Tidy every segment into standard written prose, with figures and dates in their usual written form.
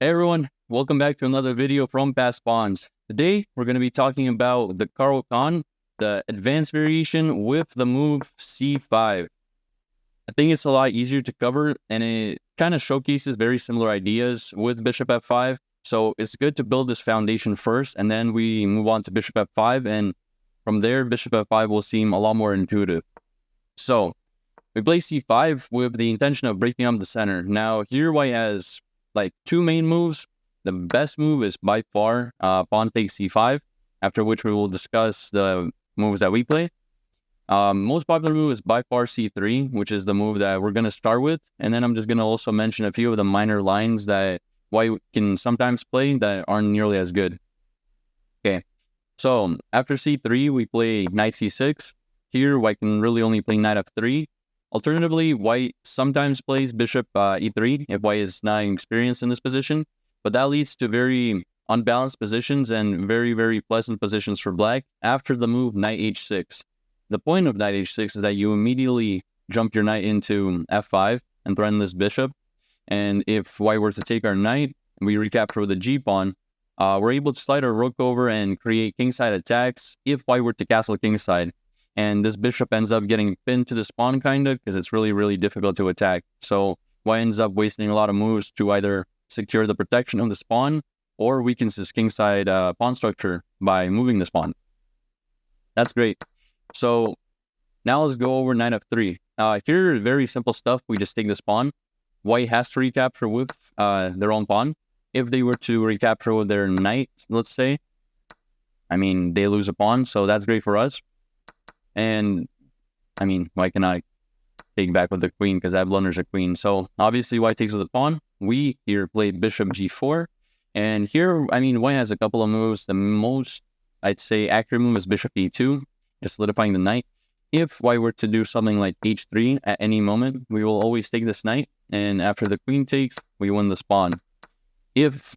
Hey everyone, welcome back to another video from Past Pawns. Today we're going to be talking about the Caro Kann, the advanced variation with the move c5. I think it's a lot easier to cover and it kind of showcases very similar ideas with bishop f5. So it's good to build this foundation first and then we move on to bishop f5, and from there bishop f5 will seem a lot more intuitive. So we play c5 with the intention of breaking up the center. Now here white has like two main moves. The best move is by far pawn takes c5, after which we will discuss the moves that we play. Most popular move is by far c3, which is the move that we're going to start with. And then I'm just going to also mention a few of the minor lines that white can sometimes play that aren't nearly as good. Okay, so after c3, we play knight c6. Here, white can really only play knight f3. Alternatively, white sometimes plays bishop e3 if white is not experienced in this position, but that leads to very unbalanced positions and very, very pleasant positions for black after the move knight h6. The point of knight h6 is that you immediately jump your knight into f5 and threaten this bishop, and if white were to take our knight and we recapture with a g-pawn, we're able to slide our rook over and create kingside attacks if white were to castle kingside. And this bishop ends up getting pinned to the pawn, kind of, because it's really, really difficult to attack. So white ends up wasting a lot of moves to either secure the protection of the pawn or weakens this kingside pawn structure by moving this pawn. That's great. So now let's go over knight f3. Here, very simple stuff. We just take this pawn. White has to recapture with their own pawn. If they were to recapture with their knight, let's say, I mean, they lose a pawn, so that's great for us. And, I mean, why can I take back with the queen? Because I have blunders a queen. So, obviously, white takes with the pawn. We here play bishop g4. And here, I mean, white has a couple of moves. The most, I'd say, accurate move is bishop e2, just solidifying the knight. If white were to do something like h3 at any moment, we will always take this knight. And after the queen takes, we win this pawn. If,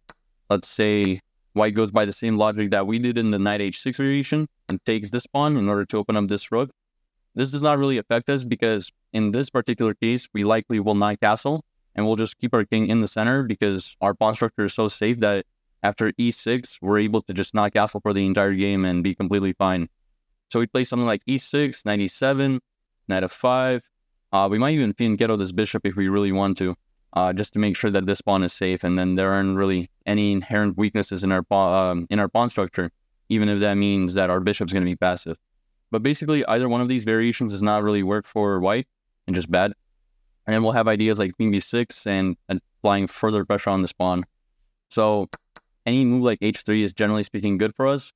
let's say, white goes by the same logic that we did in the knight h6 variation and takes this pawn in order to open up this rook, this does not really affect us because in this particular case, we likely will not castle and we'll just keep our king in the center because our pawn structure is so safe that after e6, we're able to just not castle for the entire game and be completely fine. So we play something like e6, knight e7, knight f5. We might even fianchetto this bishop if we really want to. Just to make sure that this pawn is safe, and then there aren't really any inherent weaknesses in our pawn structure, even if that means that our bishop's going to be passive. But basically, either one of these variations does not really work for white and just bad. And then we'll have ideas like queen b6 and applying further pressure on this pawn. So any move like h3 is generally speaking good for us.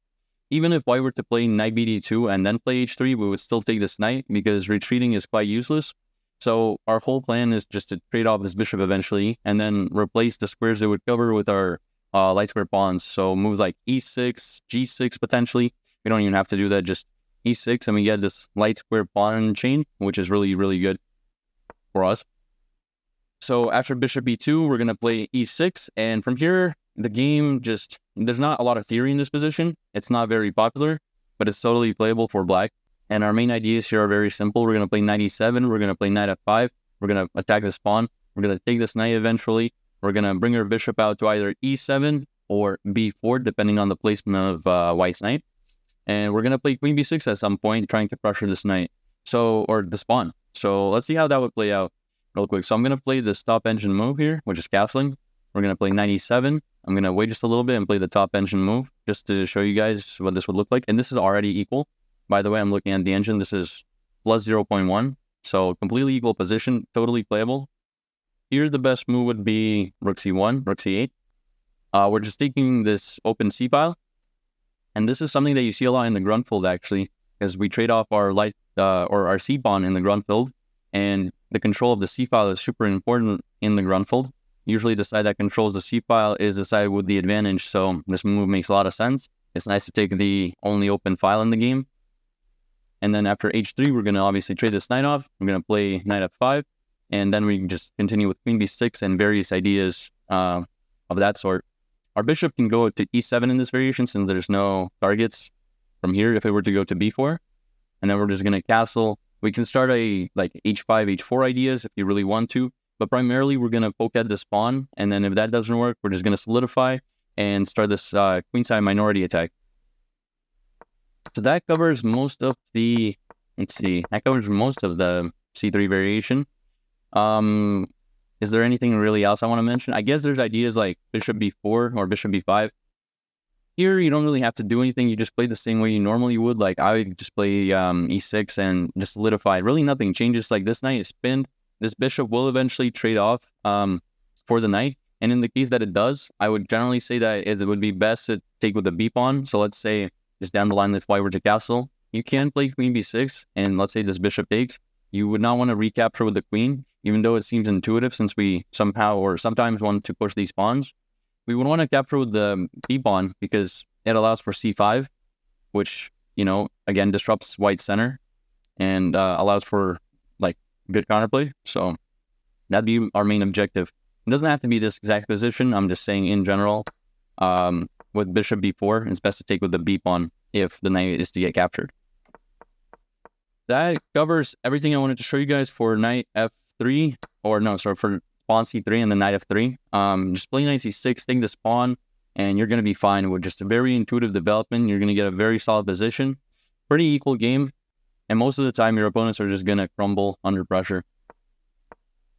Even if white were to play knight bd2 and then play h3, we would still take this knight because retreating is quite useless. So our whole plan is just to trade off this bishop eventually and then replace the squares it would cover with our light square pawns. So moves like e6, g6 potentially. We don't even have to do that, just e6, and we get this light square pawn chain, which is really, really good for us. So after bishop e2, we're going to play e6, and from here, the game just, there's not a lot of theory in this position. It's not very popular, but it's totally playable for black. And our main ideas here are very simple. We're going to play knight e7. We're going to play knight f5. We're going to attack this pawn. We're going to take this knight eventually. We're going to bring our bishop out to either e7 or b4, depending on the placement of white's knight. And we're going to play queen b6 at some point, trying to pressure this knight. Or this pawn. So let's see how that would play out real quick. So I'm going to play the top engine move here, which is castling. We're going to play knight e7. I'm going to wait just a little bit and play the top engine move, just to show you guys what this would look like. And this is already equal. By the way, I'm looking at the engine. This is plus 0.1. So completely equal position, totally playable. Here, the best move would be rook c1, rook c8. We're just taking this open c file. And this is something that you see a lot in the Grunfeld, actually, because we trade off our our c pawn in the Grunfeld. And the control of the c file is super important in the Grunfeld. Usually the side that controls the c file is the side with the advantage. So this move makes a lot of sense. It's nice to take the only open file in the game. And then after h3, we're going to obviously trade this knight off. We're going to play knight f5. And then we can just continue with queen b6 and various ideas of that sort. Our bishop can go to e7 in this variation since there's no targets from here if it were to go to b4. And then we're just going to castle. We can start a like h5, h4 ideas if you really want to. But primarily, we're going to poke at the pawn, and then if that doesn't work, we're just going to solidify and start this queenside minority attack. So that covers most of the, that covers most of the c3 variation. Is there anything really else I want to mention? I guess there's ideas like bishop b4 or bishop b5. Here, you don't really have to do anything. You just play the same way you normally would. Like, I would just play e6 and just solidify. Really nothing changes. Like, this knight is pinned. This bishop will eventually trade off for the knight. And in the case that it does, I would generally say that it would be best to take with the b pawn. So let's say just down the line, if white were to castle, you can play queen b6. And let's say this bishop takes. You would not want to recapture with the queen, even though it seems intuitive since we somehow or sometimes want to push these pawns. We would want to capture with the b pawn because it allows for c5, which, you know, again, disrupts white's center and allows for, like, good counterplay. So that'd be our main objective. It doesn't have to be this exact position. I'm just saying in general, with bishop b4, it's best to take with the b pawn if the knight is to get captured. That covers everything I wanted to show you guys for knight f3, or no, sorry, for pawn c3 and the knight f3. Just play knight c6, take this pawn, and you're going to be fine with just a very intuitive development. You're going to get a very solid position. Pretty equal game, and most of the time your opponents are just going to crumble under pressure.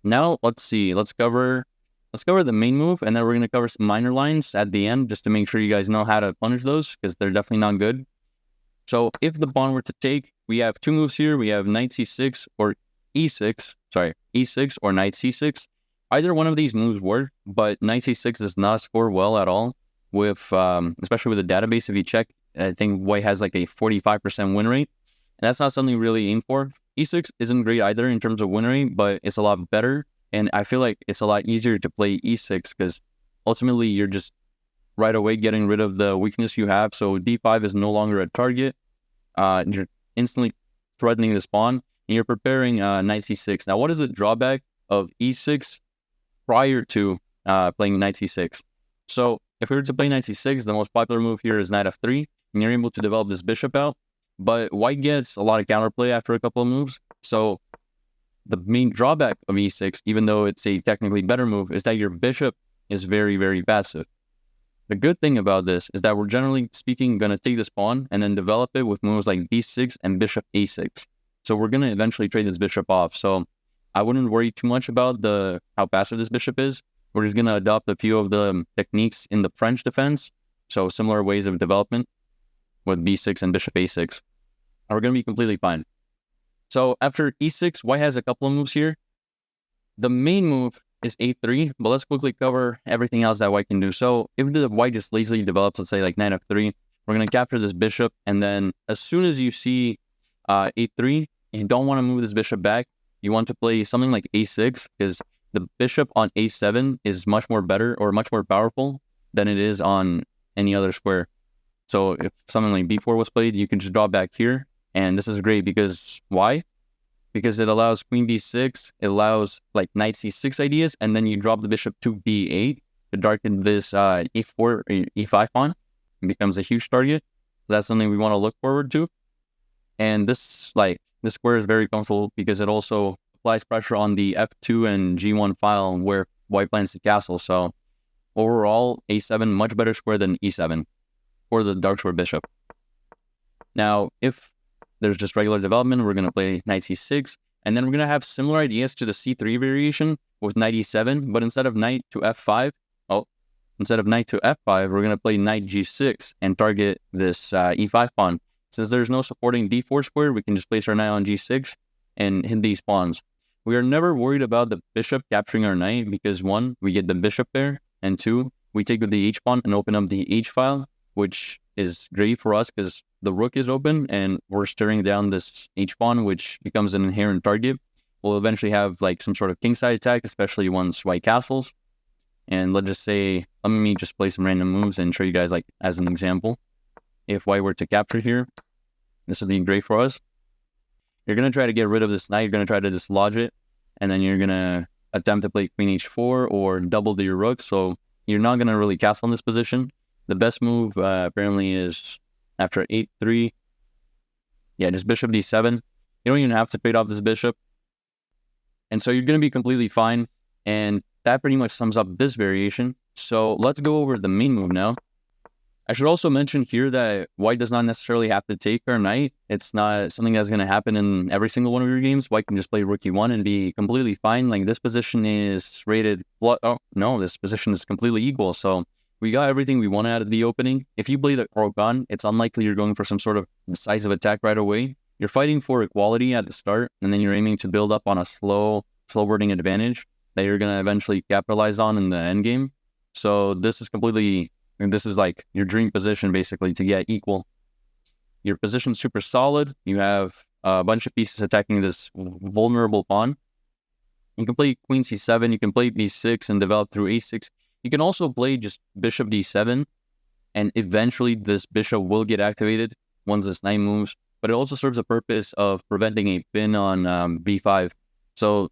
Now, let's see. Let's cover the main move, and then we're going to cover some minor lines at the end just to make sure you guys know how to punish those because they're definitely not good. So if the pawn were to take, we have two moves here. We have knight c6 or e6, sorry, e6 or knight c6. Either one of these moves work, but knight c6 does not score well at all with, especially with the database. If you check, I think white has like a 45% win rate, and that's not something you really aim for. e6 isn't great either in terms of win rate, but it's a lot better, and I feel like it's a lot easier to play e6 because ultimately you're just right away getting rid of the weakness you have. So d5 is no longer a target. You're instantly threatening this pawn, and you're preparing knight c6. Now, what is the drawback of e6 prior to playing knight c6? So if we were to play knight c6, the most popular move here is knight f3, and you're able to develop this bishop out. But white gets a lot of counterplay after a couple of moves. So the main drawback of e6, even though it's a technically better move, is that your bishop is very, very passive. The good thing about this is that we're generally speaking going to take this pawn and then develop it with moves like b6 and bishop a6. So we're going to eventually trade this bishop off. So I wouldn't worry too much about how passive this bishop is. We're just going to adopt a few of the techniques in the French defense. So similar ways of development with b6 and bishop a6. And we're going to be completely fine. So after e6, white has a couple of moves here. The main move is a3, but let's quickly cover everything else that white can do. So if the white just lazily develops, let's say like knight f3, we're going to capture this bishop, and then as soon as you see a3, you don't want to move this bishop back. You want to play something like a6, because the bishop on a7 is much more better or much more powerful than it is on any other square. So if something like b4 was played, you can just draw back here, and this is great because why? Because it allows queen b6, it allows like knight c6 ideas, and then you drop the bishop to b8 to darken this e4 or e5 pawn. It becomes a huge target. So that's something we want to look forward to. And this square is very comfortable because it also applies pressure on the f2 and g1 file where white plans to castle. So overall, a7 much better square than e7 for the dark square bishop. Now, if there's just regular development, we're going to play knight c6, and then we're going to have similar ideas to the c3 variation with knight e7, but instead of knight to f5, we're going to play knight g6 and target this e5 pawn. Since there's no supporting d4 square, we can just place our knight on g6 and hit these pawns. We are never worried about the bishop capturing our knight because 1, we get the bishop there, and 2, we take with the h pawn and open up the h file, which is great for us because the rook is open and we're staring down this h pawn, which becomes an inherent target. We'll eventually have like some sort of kingside attack, especially once white castles. And let's just say, let me just play some random moves and show you guys like as an example. If white were to capture here, this would be great for us. You're going to try to get rid of this knight. You're going to try to dislodge it, and then you're going to attempt to play queen h4 or double your rook. So you're not going to really castle in this position. The best move apparently is after 8-3. Yeah, just bishop d7. You don't even have to trade off this bishop. And so you're going to be completely fine. And that pretty much sums up this variation. So let's go over the main move now. I should also mention here that white does not necessarily have to take our knight. It's not something that's going to happen in every single one of your games. White can just play rook e1 and be completely fine. Like, this position is rated... Oh, no, this position is completely equal. So we got everything we wanted out of the opening. If you play the Caro Kann, it's unlikely you're going for some sort of decisive attack right away. You're fighting for equality at the start, and then you're aiming to build up on a slow burning advantage that you're going to eventually capitalize on in the endgame. So this is completely... And this is like your dream position, basically, to get equal. Your position's super solid. You have a bunch of pieces attacking this vulnerable pawn. You can play queen c7. You can play b6 and develop through a6. You can also play just bishop d7. And eventually this bishop will get activated once this knight moves. But it also serves a purpose of preventing a pin on b5. So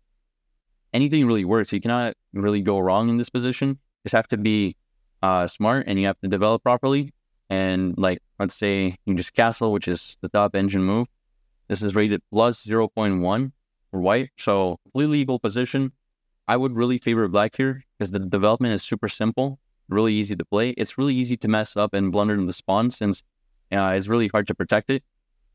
anything really works. You cannot really go wrong in this position. You just have to be smart, and you have to develop properly. And like, let's say you just castle, which is the top engine move. This is rated plus 0.1 for white, so completely equal position. I would really favor black here because the development is super simple, really easy to play. It's really easy to mess up and blunder in the spawn since it's really hard to protect it.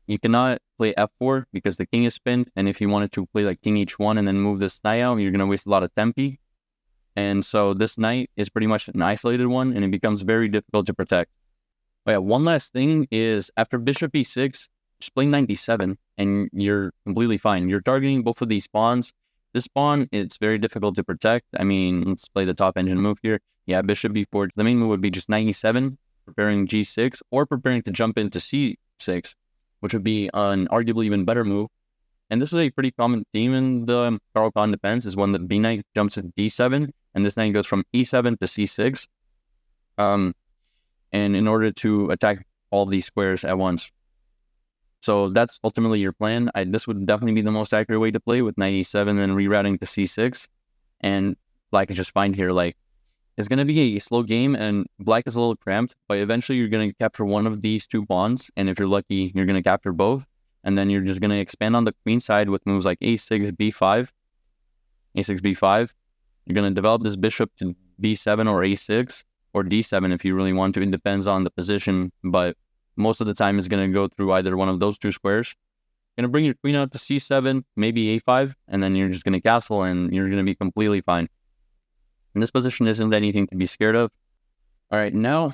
You cannot play f4 because the king is pinned, and if you wanted to play like king h1 and then move this knight out, you're going to waste a lot of tempi. And so this knight is pretty much an isolated one, and it becomes very difficult to protect. But yeah, one last thing is after bishop e6, just play knight d7, and you're completely fine. You're targeting both of these pawns. This pawn, it's very difficult to protect. I mean, let's play the top engine move here. Yeah, bishop b4. The main move would be just knight e7, preparing g6, or preparing to jump into c6, which would be an arguably even better move. And this is a pretty common theme in the Caro Kann Advance, is when the b knight jumps to d7, and this knight goes from e7 to c6. And in order to attack all these squares at once. So that's ultimately your plan. This would definitely be the most accurate way to play, with knight e7 and rerouting to c6. And black is just fine here. Like, it's going to be a slow game, and black is a little cramped, but eventually you're going to capture one of these two pawns, and if you're lucky, you're going to capture both. And then you're just going to expand on the queen side with moves like a6, b5, a6, b5. You're going to develop this bishop to b7 or a6, or d7 if you really want to. It depends on the position, but most of the time it's going to go through either one of those two squares. You're going to bring your queen out to c7, maybe a5, and then you're just going to castle, and you're going to be completely fine. And this position isn't anything to be scared of. All right, now,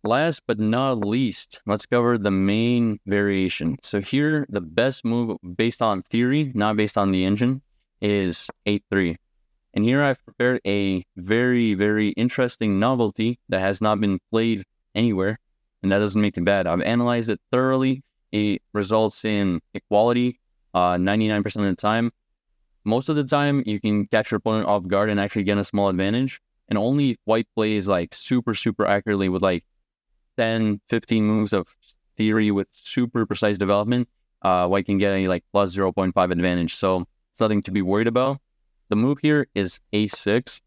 last but not least, let's cover the main variation. So here, the best move based on theory, not based on the engine, is a3. And here I've prepared a very, very interesting novelty that has not been played anywhere, and that doesn't make it bad. I've analyzed it thoroughly. It results in equality 99% of the time. Most of the time, you can catch your opponent off guard and actually get a small advantage. And only if white plays like super, super accurately with like 10, 15 moves of theory with super precise development, white can get a like plus 0.5 advantage. So it's nothing to be worried about. The move here is a6,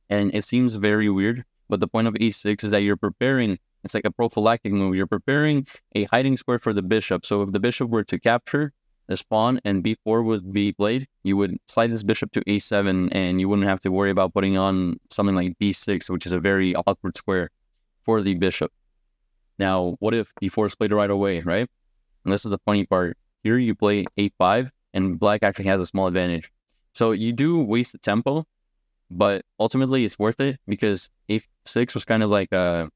and it seems very weird, but the point of a6 is that you're preparing, it's like a prophylactic move. You're preparing a hiding square for the bishop. So if the bishop were to capture this pawn and b4 would be played, you would slide this bishop to a7, and you wouldn't have to worry about putting on something like b6, which is a very awkward square for the bishop. Now, what if b4 is played right away, right? And this is the funny part. Here you play a5, and black actually has a small advantage. So you do waste the tempo, but ultimately it's worth it because a6 was kind of like a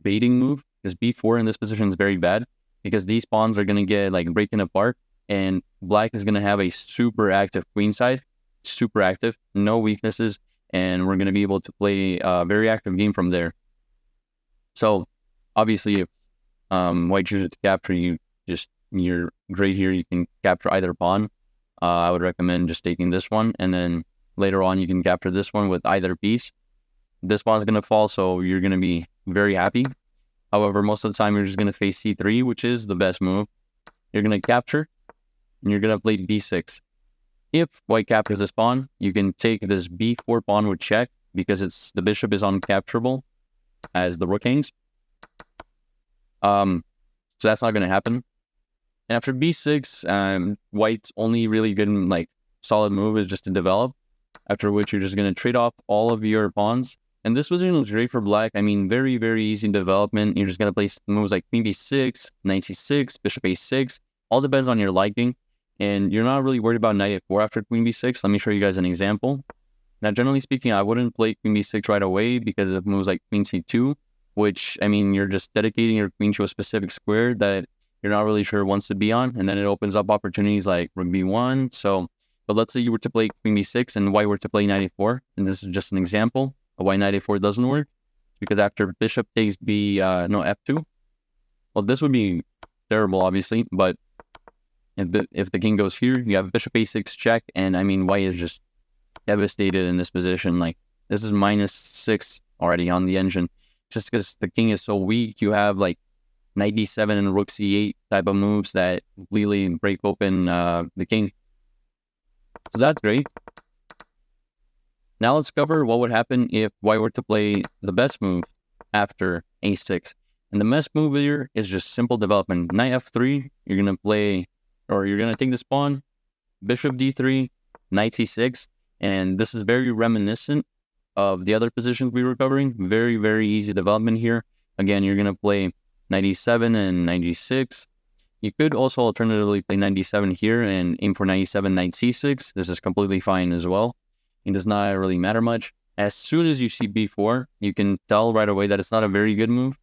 baiting move, because b4 in this position is very bad because these pawns are going to get like breaking apart, and black is going to have a super active queen side, super active, no weaknesses, and we're going to be able to play a very active game from there. So obviously if white chooses to capture, you're great here. You can capture either pawn. I would recommend just taking this one, and then later on you can capture this one with either piece. This pawn is going to fall, so you're going to be very happy. However, most of the time you're just going to face c3, which is the best move. You're going to capture, and you're going to play b6. If white captures this pawn, you can take this b4 pawn with check, because the bishop is uncapturable as the rook hangs. So that's not going to happen. And after b6, white's only really good, like, solid move is just to develop. after which you're just going to trade off all of your pawns. And this position looks great for black. I mean, very, very easy development. You're just going to place moves like queen b6, knight c6, bishop a6. All depends on your liking. And you're not really worried about knight a4 after queen b6. Let me show you guys an example. Now, generally speaking, I wouldn't play queen b6 right away because of moves like queen c2, which, I mean, you're just dedicating your queen to a specific square that you're not really sure wants to be on. And then it opens up opportunities like rook b1. So, but let's say you were to play queen b6 and white were to play knight a4. And this is just an example of why knight a4 doesn't work. Because after bishop takes f2, well, this would be terrible, obviously. But if the king goes here, you have bishop a6 check. And I mean, white is just devastated in this position. Like, this is -6 already on the engine. Just because the king is so weak, you have like knight d7 and rook c8 type of moves that completely break open the king. So that's great. Now let's cover what would happen if white were to play the best move after a6. And the best move here is just simple development. Knight f3, you're going to play, or you're going to take this pawn, bishop d3, knight c6. And this is very reminiscent of the other positions we were covering. Very, very easy development here. Again, you're going to play knight e7 and knight g6. You could also alternatively play knight d7 here and aim for knight e7, knight c6. This is completely fine as well. It does not really matter much. As soon as you see b4, you can tell right away that it's not a very good move.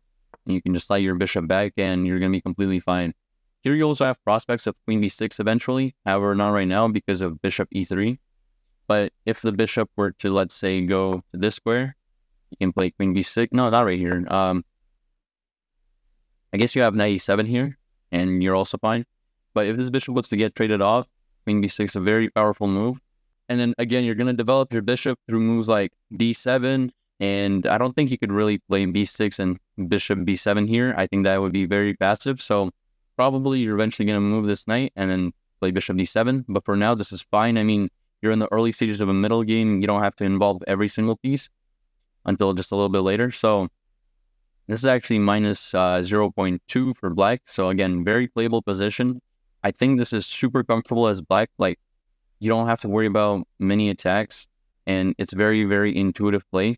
You can just slide your bishop back and you're going to be completely fine. Here you also have prospects of queen b6 eventually. However, not right now because of bishop e3. But if the bishop were to, let's say, go to this square, you can play queen b6. No, not right here. I guess you have knight e7 here, and you're also fine. But if this bishop was to get traded off, queen b6 is a very powerful move. And then, again, you're going to develop your bishop through moves like d7. And I don't think you could really play b6 and bishop b7 here. I think that would be very passive. So probably you're eventually going to move this knight and then play bishop d7. But for now, this is fine. I mean, you're in the early stages of a middle game. You don't have to involve every single piece until just a little bit later. So this is actually minus 0.2 for black. So again, very playable position. I think this is super comfortable as black. Like, you don't have to worry about many attacks. And it's very, very intuitive play.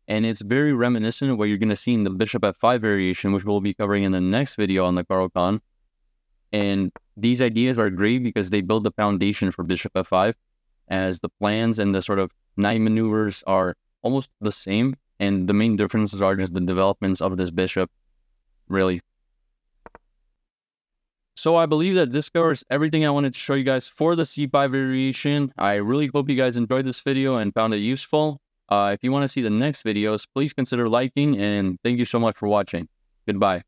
And it's very reminiscent of what you're going to see in the bishop f5 variation, which we'll be covering in the next video on the Caro Kann. And these ideas are great because they build the foundation for bishop f5, as the plans and the sort of knight maneuvers are almost the same. And the main differences are just the developments of this bishop, really. So I believe that this covers everything I wanted to show you guys for the c5 variation. I really hope you guys enjoyed this video and found it useful. If you want to see the next videos, please consider liking, and thank you so much for watching. Goodbye.